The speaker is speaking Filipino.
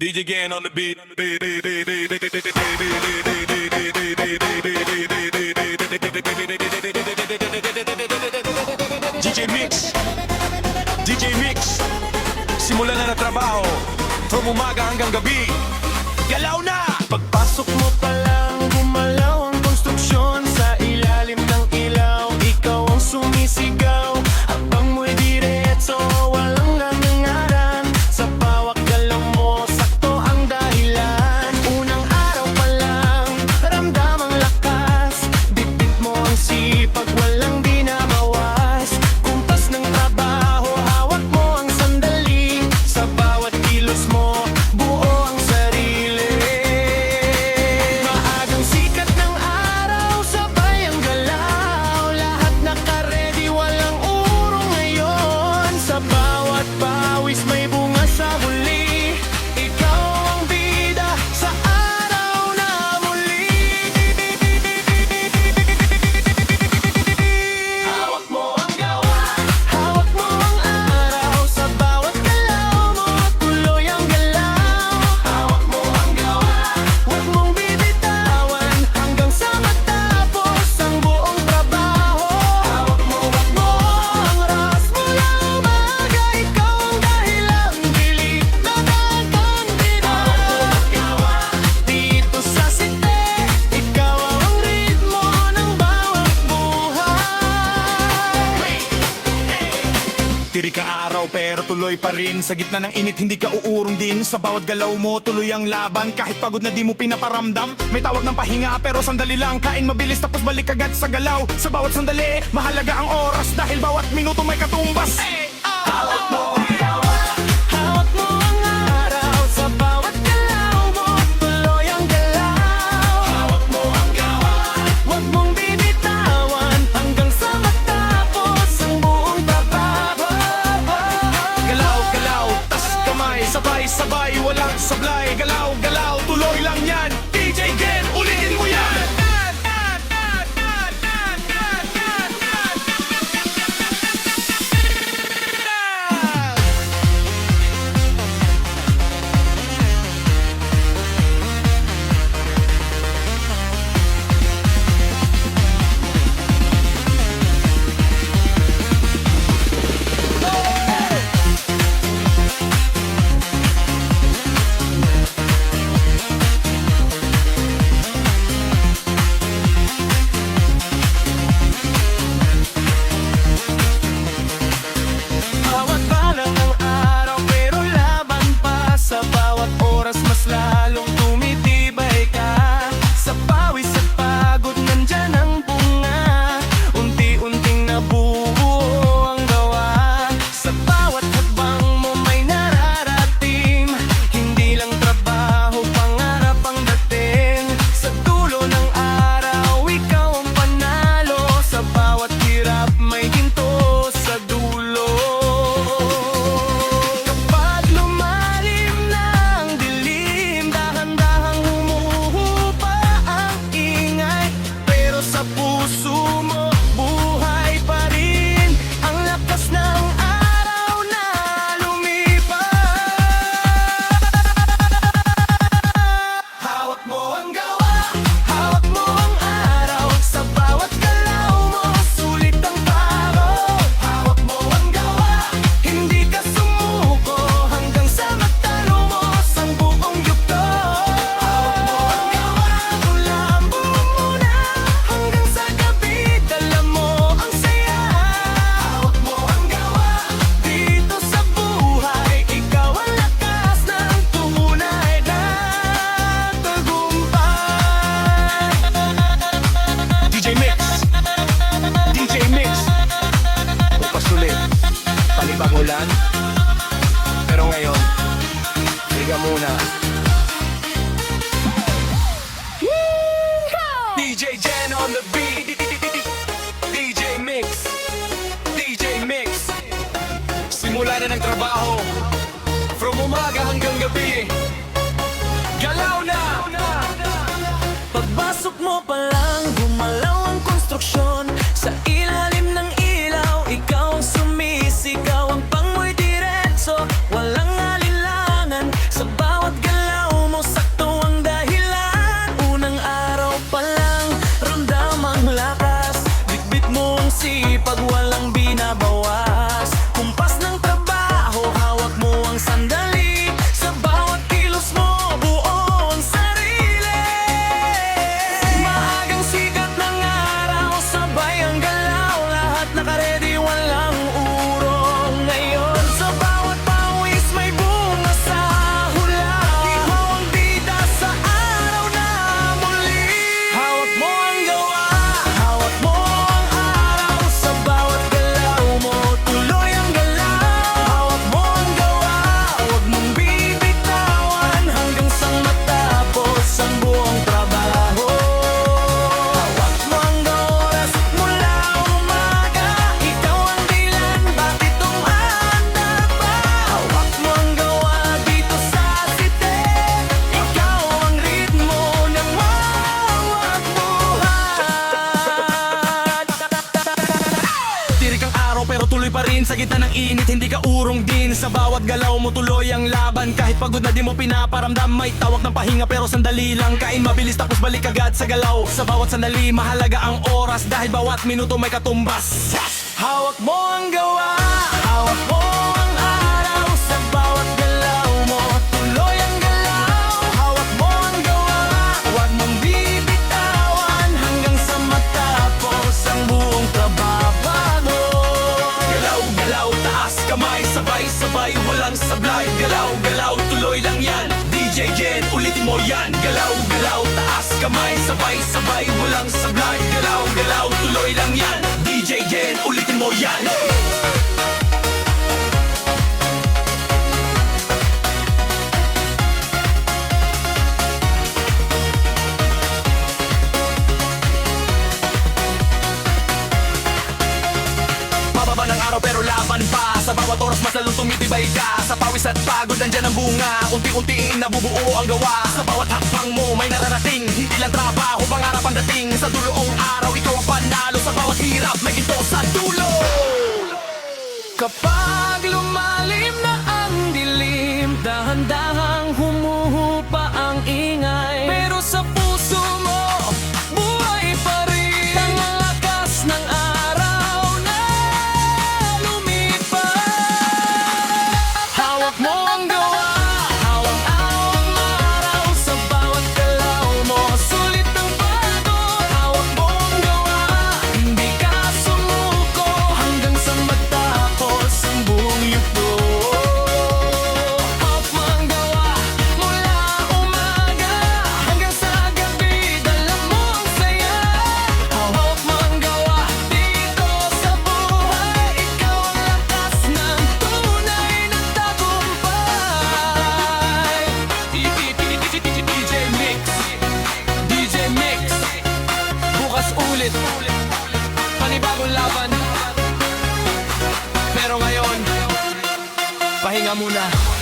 DJ Gan on the beat. DJ Mix. DJ Mix. Simulan na trabaho. From umaga hanggang gabi. Galaw na! Pagpasok mo pa lang, gumalaw ang konstruksyon. Sa ilalim ng ilaw, ikaw ang sumisigaw. Habang mo'y diretso, walang langaran. Sa bawat galaw mo, sakto ang dahilan. Unang araw pa lang, ramdam ang lakas. Dibdib mo ang sipag, walang binabawas. Kumpas ng trabaho, hawak mo ang sandali. Sa bawat kilos mo, buo ang sarili. Maagang sikat ng araw, sabay ang galaw. Lahat nakaredy, walang urong ngayon. Sa bawat pawis may bunga sa huli. Ikaw ang bida sa araw na muli. Hawak mo ang gawa, hawak mo ang araw. Sa bawat galaw mo, tuloy ang galaw. Hawak mo ang gawa, huwag mong bibitawan hanggang sa matapos ang buong trabaho. Hawak mo ang oras mula umaga. Ikaw ang dahilan, dilig na nakakandida. Dito sa site, ikaw ang ritmo ng bawat buhay. Tiri ka araw pero tuloy pa rin. Sa gitna ng init hindi ka uurong din. Sa bawat galaw mo tuloy ang laban. Kahit pagod na di mo pinaparamdam. May tawag ng pahinga pero sandali lang. Kain mabilis tapos balik agad sa galaw. Sa bawat sandali mahalaga ang oras. Dahil bawat minuto may katumbas. Hawak mo ang gawa, hawak mo ang araw. Sa bawat galaw mo, tuloy ang galaw. Hawak mo ang gawa, huwag mong bibitawan hanggang sa matapos ang buong trabaho. Galaw, galaw, tas kamay. Sabay, sabay, walang sablay. Galaw, galaw, tuloy lang yan. DJ Gen, ulitin mo yan. Bawat balang ng araw pero laban pa. Sa bawat oras mas lalong tumitibay ka. Sa pawis at pagod nandyan ang bunga. Unti-unting nabubuo ang gawa. Sa bawat hakbang mo may nararating. Hindi lang trabaho, pangarap ang dating. Sa dulo ng araw, ikaw ang panalo. Sa bawat hirap may ginto sa dulo. Kapag lumalim na ang dilim, dahan-dahang humuhupa ang ingay. Pero sa puso mo, buhay pa rin ang lakas ng araw na lumipas. Hawak mo ang gawa, hawak mo ang araw. Sa bawat galaw mo, sulit ang paro. Hawak mo ang gawa, hindi ka sumuko hanggang sa matalo mo ang buong yugto. Hawak mo ang gawa, mula ang buong muna hanggang sa gabi, dala mo ang saya. Hawak mo ang gawa, dito sa buhay, ikaw ang lakas ng tunay na tagumpay. DJ Mix. DJ Mix. Bukas ulit. Panibang ulan. Pero ngayon, higa muna. DJ Gen on the beat. DJ Mix. DJ Mix. Simula na ng trabaho. From umaga hanggang gabi. Galaw na! Pagpasok mo pa lang, gumalaw ang konstruksyon. Sa ilalim ng ilaw, ikaw ang sumisigaw. Ang pang mo'y diretso, walang alinlangan. Sa bawat galaw init, hindi ka urong din. Sa bawat galaw mo tuloy ang laban. Kahit pagod na di mo pinaparamdam. May tawak ng pahinga pero sandali lang. Kain mabilis tapos balik agad sa galaw. Sa bawat sandali mahalaga ang oras. Dahil bawat minuto may katumbas. Hawak mo ang gawa, hawak mo ang araw. Sa bawat galaw mo tuloy ang galaw. Hawak mo ang gawa, huwag mong bibitawan. Hanggang sa matapos ang buong trabaho. Galaw, galaw, taas kamay, sabay, sabay, walang sablay. Galaw, galaw, tuloy lang yan. DJ Jen, ulitin mo yan. Galaw, galaw, taas kamay, sabay, sabay, walang sablay. Galaw, galaw, tuloy lang yan. DJ Jen, ulitin mo yan. Mababa ng araw pero laban pa. Sa bawat oras mas lalong tumitibay ka. Sa pawis at pagod nandyan ang bunga. Unti-unti nabubuo ang gawa. Sa bawat hakbang mo may nararating. Hindi lang trabaho, pangarap ang dating. Sa duloong araw ikaw ang panalo. Sa bawat hirap may ginto sa dulo. Kapag lumalim na ang dilim, dahan-dahang humuhupa ang ingay. Pero sa puso mo, buhay pa rin ang lakas ng araw na lumipas. Hawak mo ang gawa, hawak ang araw. Sa bawat galaw mo, sulit ang bago. Hawak mo ang gawa, hindi ka sumuko. Hanggang sa matapos ang buong yugto. Hawak mo ang gawa, mula umaga hanggang sa gabi. Dala mo ang saya. Hawak mo ang gawa, dito sa buhay. Ikaw ang lakas ng tunay na tagumpay. DJ Mix, DJ Mix. Bukas ulit, panibagong laban. Pero ngayon, pahinga muna.